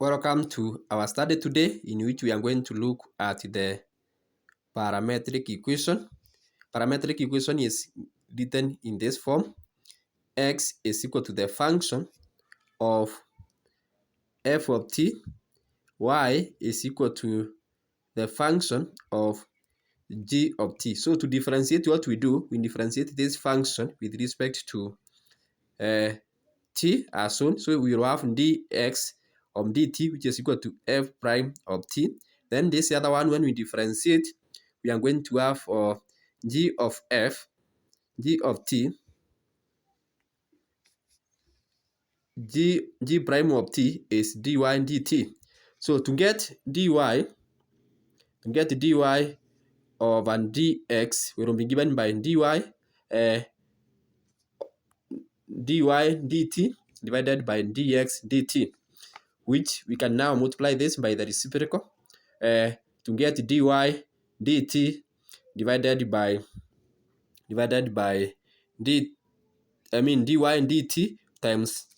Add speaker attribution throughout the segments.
Speaker 1: Welcome to our study today, in which we are going to look at the parametric equation. Parametric equation is written in this form: x is equal to the function of f of t, y is equal to the function of g of t. So to differentiate, what we do, we differentiate this function with respect to t as shown. So we will have dx of dt, which is equal to f prime of t. Then this other one, when we differentiate, we are going to have g of f, g of t, g prime of t is dy dt. So to get dy over dx, we will be given by dy dt divided by dx dt, which we can now multiply this by the reciprocal to get dy dt divided by dy dt times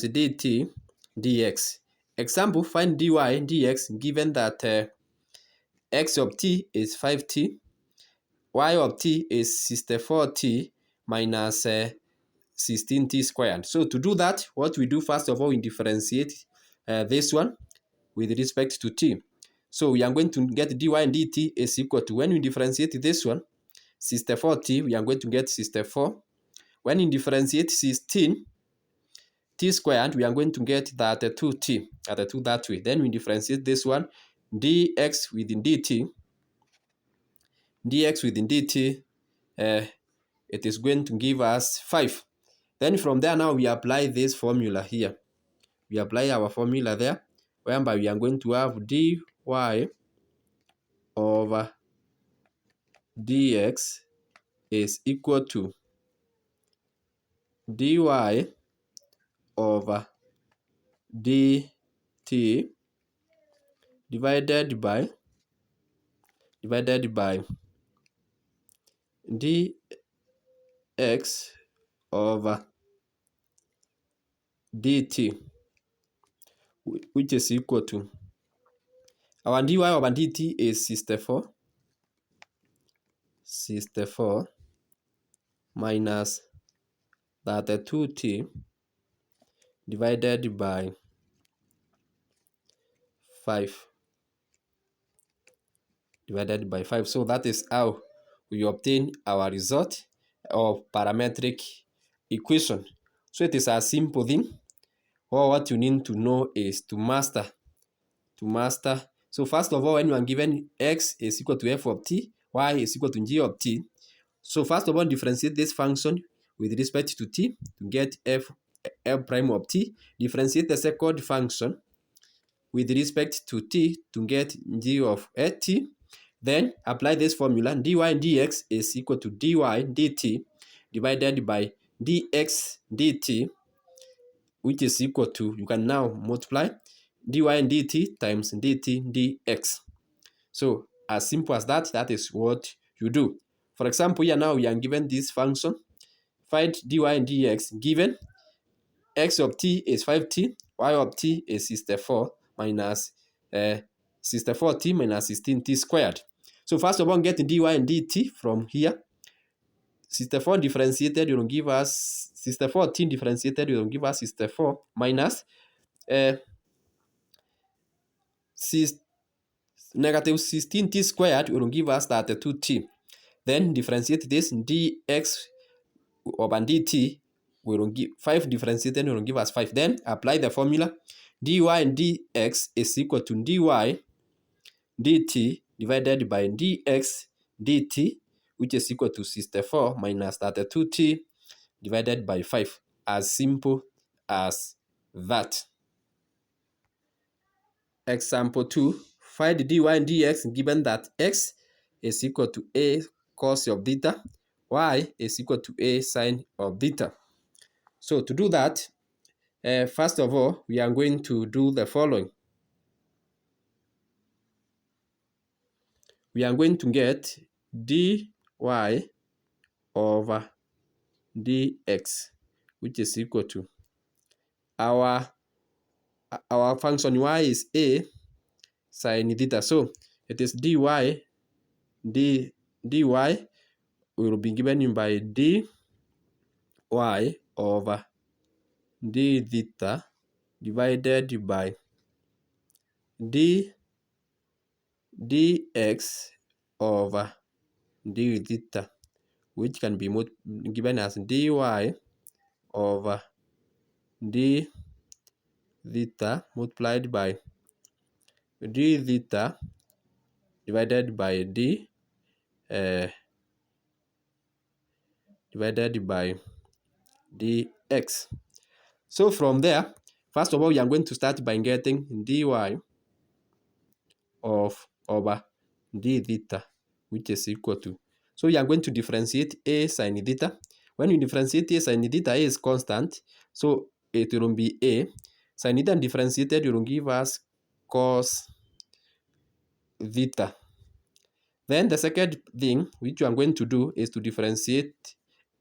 Speaker 1: dt dx. Example, find dy dx given that x of t is 5t, y of t is 64t minus 16t squared. So to do that, what we do, first of all, we differentiate this one with respect to t. So we are going to get dy and dt is equal to, when we differentiate this one, 64t, we are going to get 64. When we differentiate 16t squared, we are going to get that 2t, at 2 that way. Then we differentiate this one, dx within dt, it is going to give us 5. Then from there, now we apply this formula here. We apply our formula there, whereby we are going to have dy over dx is equal to dy over dt divided by dx over dt, which is equal to, our dy over dt is 64 minus that 2t divided by 5 So that is how we obtain our result of parametric equation. So it is a simple thing. All what you need to know is to master. So first of all, when you are given x is equal to f of t, y is equal to g of t. So first of all, differentiate this function with respect to t to get f prime of t. Differentiate the second function with respect to t to get g of t. Then apply this formula, dy dx is equal to dy dt divided by dx dt, which is equal to, you can now multiply dy dt times dt dx. So as simple as that, that is what you do. For example, here now we are given this function. Find dy and dx given x of t is 5t, y of t is 64 minus 64t minus 16t squared. So first of all, get dy and dt from here. 64 differentiated will give us 64t differentiated will give us 64 minus negative 16t squared will give us that 2t. Then differentiate this, dx over dt will give 5 differentiated will give us 5. Then apply the formula, dy and dx is equal to dy dt divided by dx dt, which is equal to 64 minus 32t divided by 5. As simple as that. Example 2, find dy and dx given that x is equal to a cos of theta, y is equal to a sine of theta. So to do that, first of all, we are going to do the following. We are going to get dy over dx, which is equal to our function y is a sine theta. So it is dy will be given by dy over d theta divided by dx over d theta, which can be given as dy over d theta multiplied by d theta divided by dx. So from there, first of all, we are going to start by getting dy over d theta, which is equal to. So we are going to differentiate a sine theta. When you differentiate a sine theta, a is constant, so it will be a. Sine theta differentiated will give us cos theta. Then the second thing which you are going to do is to differentiate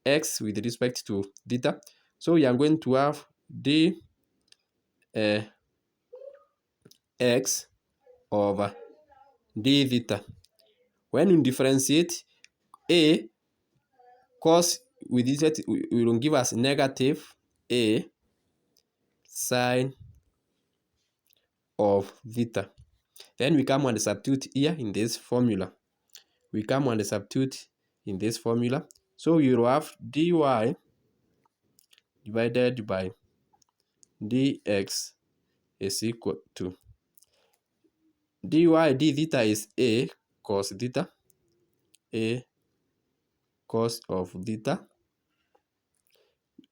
Speaker 1: x with respect to theta. So you are going to have d x over d theta. When you differentiate a, cos with respect will give us negative a sine of theta. Then we come and substitute here in this formula. So you will have dy divided by dx is equal to dy d theta is a cos theta, a cos of theta.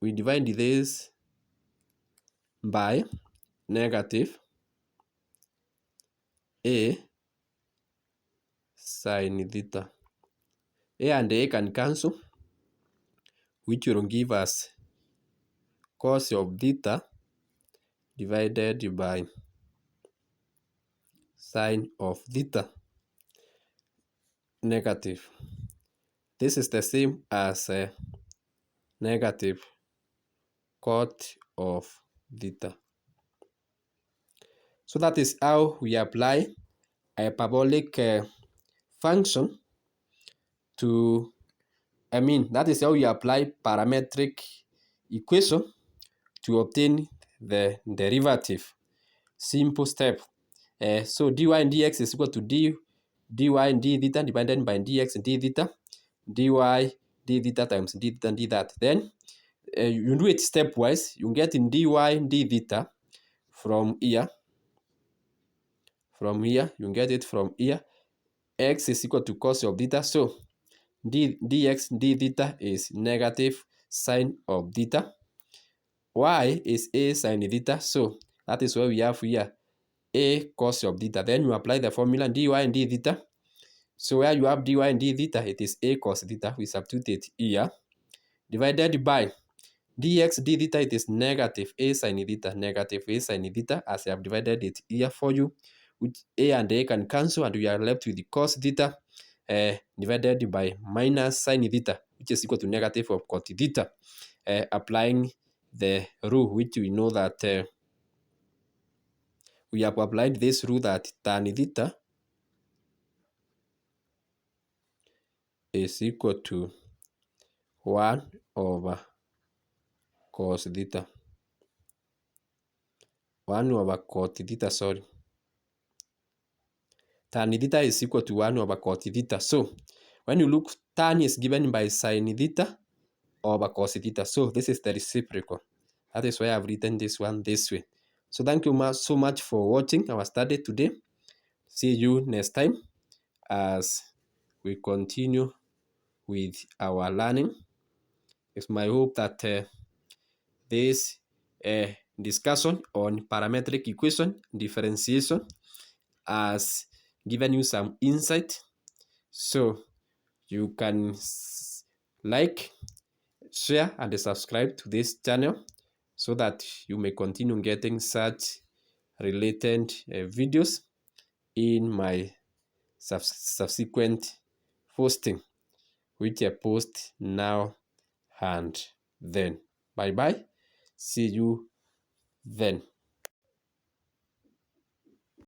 Speaker 1: We divide this by negative a sine theta. A and a can cancel, which will give us cos of theta divided by sine of theta, negative. This is the same as negative cot of theta. So that is how we apply a parabolic function to, that is how we apply parametric equation to obtain the derivative. Simple step. So dy and dx is equal to dy and d theta divided by dx and d theta, dy d theta times d theta and d that. Then you do it stepwise. You get in dy d theta from here. You get it from here. X is equal to cos of theta. So dx d theta is negative sine of theta. Y is a sine theta. So that is what we have here, a cos of theta. Then you apply the formula dy and d theta. So where you have dy and d theta, it is a cos theta. We substitute it here. Divided by dx d theta, it is negative a sine theta, as I have divided it here for you. Which a and a can cancel, and we are left with the cos theta divided by minus sine theta, which is equal to negative of cot theta. Applying the rule, which we know that we have applied this rule that tan theta is equal to 1 over cos theta. 1 over cot theta, sorry. Tan theta is equal to 1 over cot theta. So when you look, tan is given by sine theta over cos theta. So this is the reciprocal. That is why I've written this one this way. So thank you so much for watching our study today. See you next time as we continue with our learning. It's my hope that this discussion on parametric equation differentiation has given you some insight. So you can like, share, and subscribe to this channel so that you may continue getting such related videos in my subsequent posting, which I post now and then. Bye bye. See you then